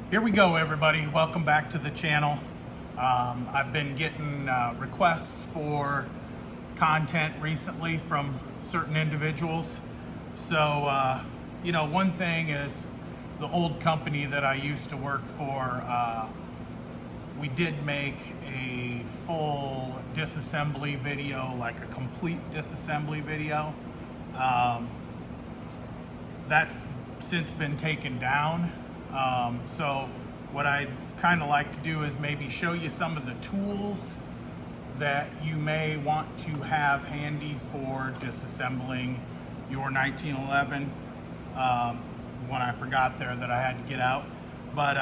Here we go, everybody. Welcome back to the channel. I've been getting requests for content recently from certain individuals. So, one thing is the old company that I used to work for, we did make a full disassembly video, like a complete disassembly video. That's since been taken down. So what I'd kind of like to do is maybe show you some of the tools that you may want to have handy for disassembling your 1911. One I forgot there that I had to get out, but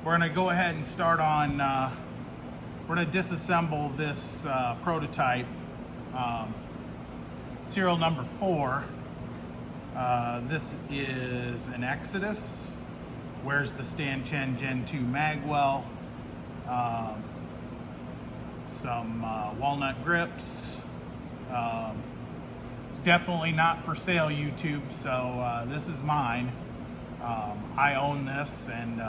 we're going to go ahead and start on, we're going to disassemble this prototype, serial number 4. This is an Exodus. Where's the Stanchen Gen 2 magwell, some walnut grips. It's definitely not for sale, YouTube, so this is mine. I own this and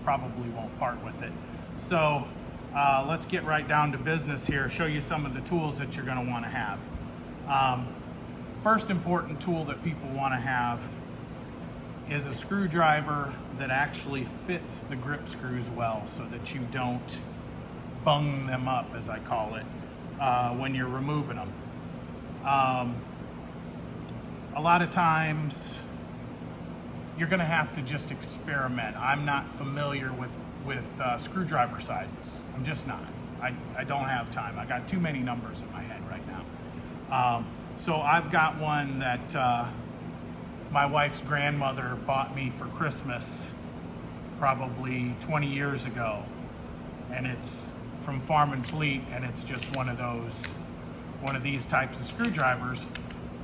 probably won't part with it. So let's get right down to business here, show you some of the tools that you're going to want to have. First important tool that people want to have is a screwdriver that actually fits the grip screws well, so that you don't bung them up, as I call it, when you're removing them. A lot of times you're going to have to just experiment. I'm not familiar with screwdriver sizes. I'm just not. I don't have time. I got too many numbers in my head right now. So I've got one that my wife's grandmother bought me for Christmas probably 20 years ago, and it's from Farm and Fleet, and it's just one of these types of screwdrivers.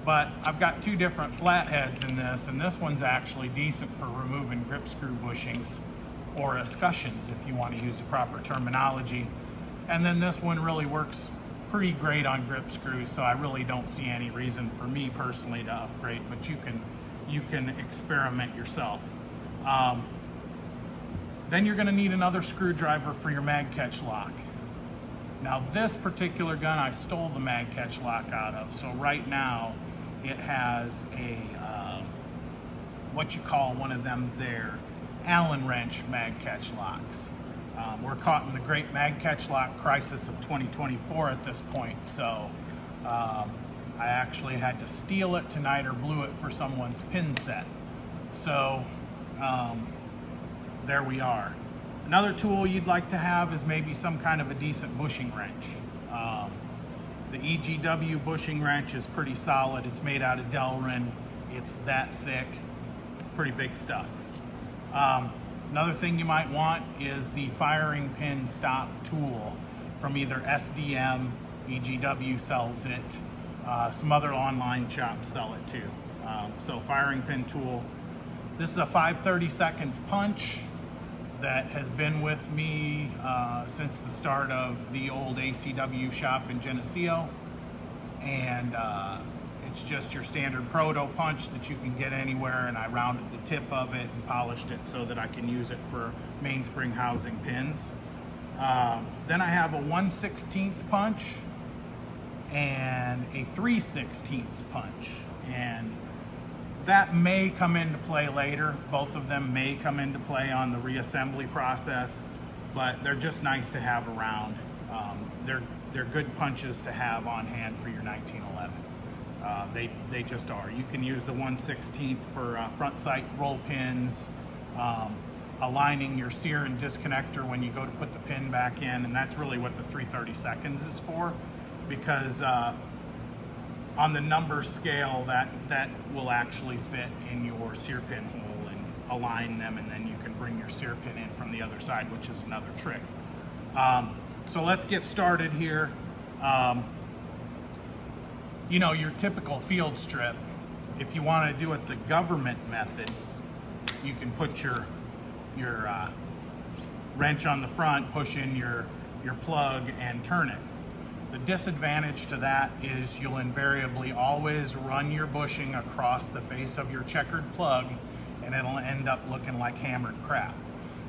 But I've got 2 different flatheads in this, and this one's actually decent for removing grip screw bushings or escutcheons, if you want to use the proper terminology. And then this one really works pretty great on grip screws, so I really don't see any reason for me personally to upgrade, but you can experiment yourself. Then you're going to need another screwdriver for your mag catch lock. Now this particular gun I stole the mag catch lock out of, so right now it has a what you call one of them there Allen wrench mag catch locks. We're caught in the great mag catch lock crisis of 2024 at this point, so I actually had to steal it tonight or blew it for someone's pin set. So there we are. Another tool you'd like to have is maybe some kind of a decent bushing wrench. The EGW bushing wrench is pretty solid. It's made out of Delrin. It's that thick, pretty big stuff. Another thing you might want is the firing pin stop tool from either SDM, EGW sells it, some other online shops sell it too. So firing pin tool. This is a 5/32 punch that has been with me since the start of the old ACW shop in Geneseo. And it's just your standard proto punch that you can get anywhere, and I rounded the tip of it and polished it so that I can use it for mainspring housing pins. Then I have a 1/16 punch and a 3/16 punch, and that may come into play later. Both of them may come into play on the reassembly process, but they're just nice to have around. They're good punches to have on hand for your 1911. They just are. You can use the 1/16 for front sight roll pins, aligning your sear and disconnector when you go to put the pin back in, and that's really what the 3/32 is for, because on the number scale that will actually fit in your sear pin hole and align them, and then you can bring your sear pin in from the other side, which is another trick. So let's get started here. Your typical field strip, if you want to do it the government method, you can put your wrench on the front, push in your plug, and turn it. The disadvantage to that is you'll invariably always run your bushing across the face of your checkered plug and it'll end up looking like hammered crap.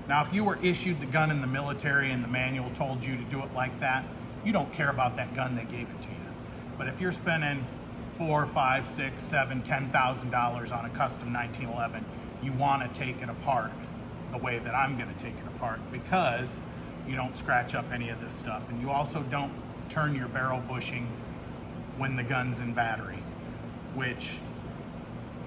Now, if you were issued the gun in the military and the manual told you to do it like that, you don't care about that gun, they gave it to you. But if you're spending $4, $5, $6, $7, $10,000 on a custom 1911, you want to take it apart the way that I'm going to take it apart, because you don't scratch up any of this stuff, and you also don't turn your barrel bushing when the gun's in battery, which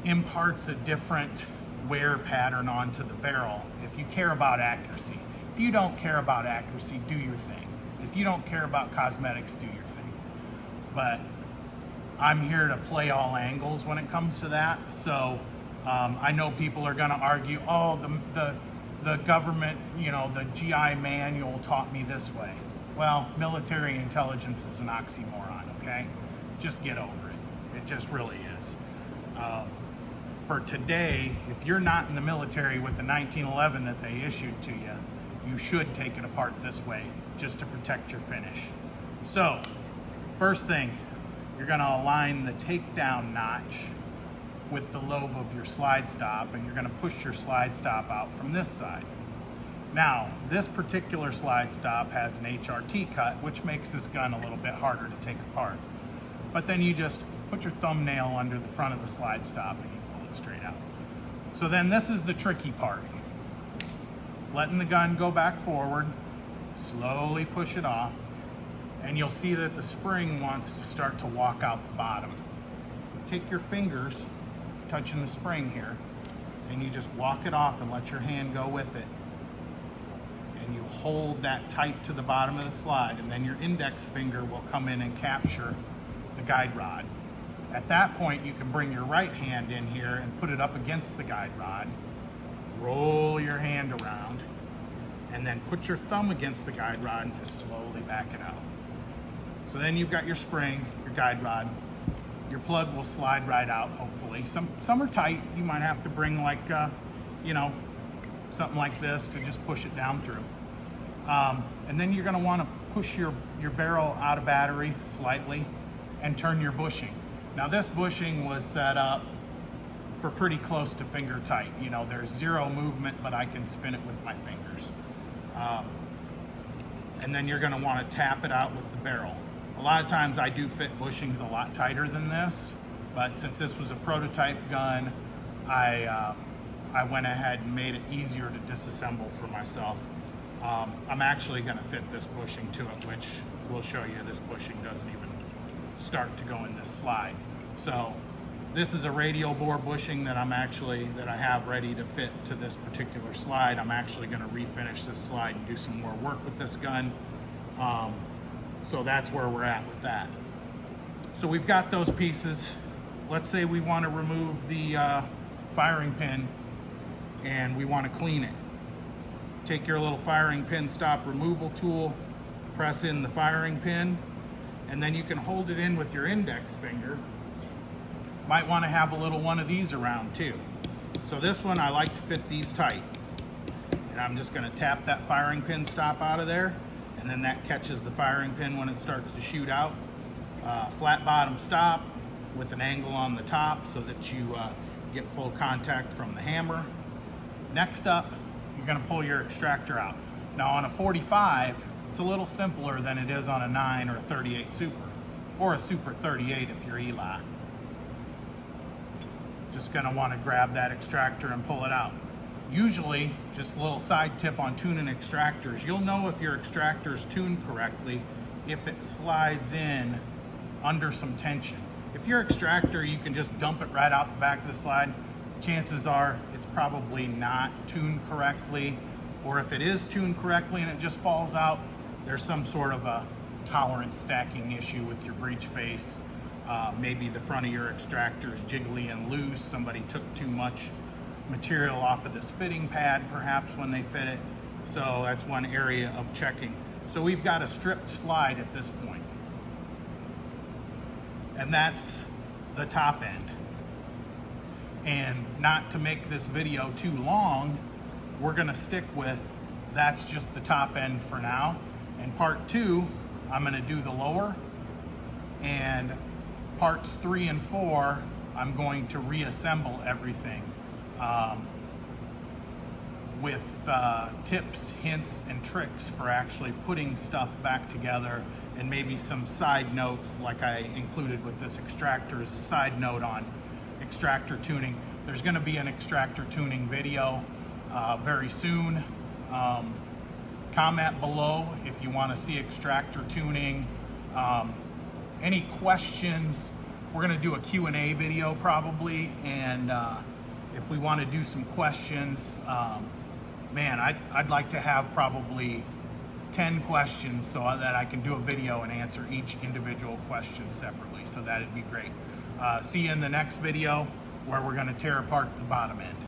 imparts a different wear pattern onto the barrel if you care about accuracy. If you don't care about accuracy, do your thing. If you don't care about cosmetics, do your thing. But I'm here to play all angles when it comes to that. So I know people are gonna argue, oh, the government, the GI manual taught me this way. Well, military intelligence is an oxymoron, okay? Just get over it. It just really is. For today, if you're not in the military with the 1911 that they issued to you, you should take it apart this way just to protect your finish. So, first thing, you're gonna align the takedown notch with the lobe of your slide stop, and you're gonna push your slide stop out from this side. Now, this particular slide stop has an HRT cut, which makes this gun a little bit harder to take apart. But then you just put your thumbnail under the front of the slide stop and you pull it straight out. So then this is the tricky part. Letting the gun go back forward, slowly push it off, and you'll see that the spring wants to start to walk out the bottom. Take your fingers, touching the spring here, and you just walk it off and let your hand go with it. And you hold that tight to the bottom of the slide, and then your index finger will come in and capture the guide rod. At that point, you can bring your right hand in here and put it up against the guide rod, roll your hand around, and then put your thumb against the guide rod and just slowly back it out. So then you've got your spring, your guide rod, your plug will slide right out, hopefully. Some are tight. You might have to bring like, something like this to just push it down through. And then you're gonna wanna push your barrel out of battery slightly and turn your bushing. Now this bushing was set up for pretty close to finger tight. There's zero movement, but I can spin it with my fingers. And then you're gonna wanna tap it out with the barrel. A lot of times I do fit bushings a lot tighter than this, but since this was a prototype gun, I went ahead and made it easier to disassemble for myself. I'm actually gonna fit this bushing to it, which will show you this bushing doesn't even start to go in this slide. So this is a radial bore bushing that I have ready to fit to this particular slide. I'm actually gonna refinish this slide and do some more work with this gun. So that's where we're at with that. So we've got those pieces. Let's say we wanna remove the firing pin and we wanna clean it. Take your little firing pin stop removal tool, press in the firing pin, and then you can hold it in with your index finger. Might want to have a little one of these around too. So this one, I like to fit these tight. And I'm just going to tap that firing pin stop out of there, and then that catches the firing pin when it starts to shoot out. Flat bottom stop with an angle on the top so that you get full contact from the hammer. Next up, you're going to pull your extractor out. Now on a 45, it's a little simpler than it is on a 9 or a 38 Super, or a Super 38 if you're Eli. Just gonna wanna grab that extractor and pull it out. Usually, just a little side tip on tuning extractors, you'll know if your extractor's tuned correctly if it slides in under some tension. If your extractor, you can just dump it right out the back of the slide, chances are it's probably not tuned correctly, or if it is tuned correctly and it just falls out, there's some sort of a tolerance stacking issue with your breech face. Maybe the front of your extractor is jiggly and loose. Somebody took too much material off of this fitting pad, perhaps, when they fit it. So that's one area of checking. So we've got a stripped slide at this point. And that's the top end. And not to make this video too long, we're gonna stick with that's just the top end for now. In part 2, I'm gonna do the lower, and parts 3 and 4, I'm going to reassemble everything. with tips, hints, and tricks for actually putting stuff back together, and maybe some side notes like I included with this extractor as a side note on extractor tuning. There's going to be an extractor tuning video very soon. Comment below if you want to see extractor tuning. Any questions? We're going to do a Q&A video probably, and if we want to do some questions, man, I'd like to have probably 10 questions so that I can do a video and answer each individual question separately. So that'd be great. See you in the next video where we're going to tear apart the bottom end.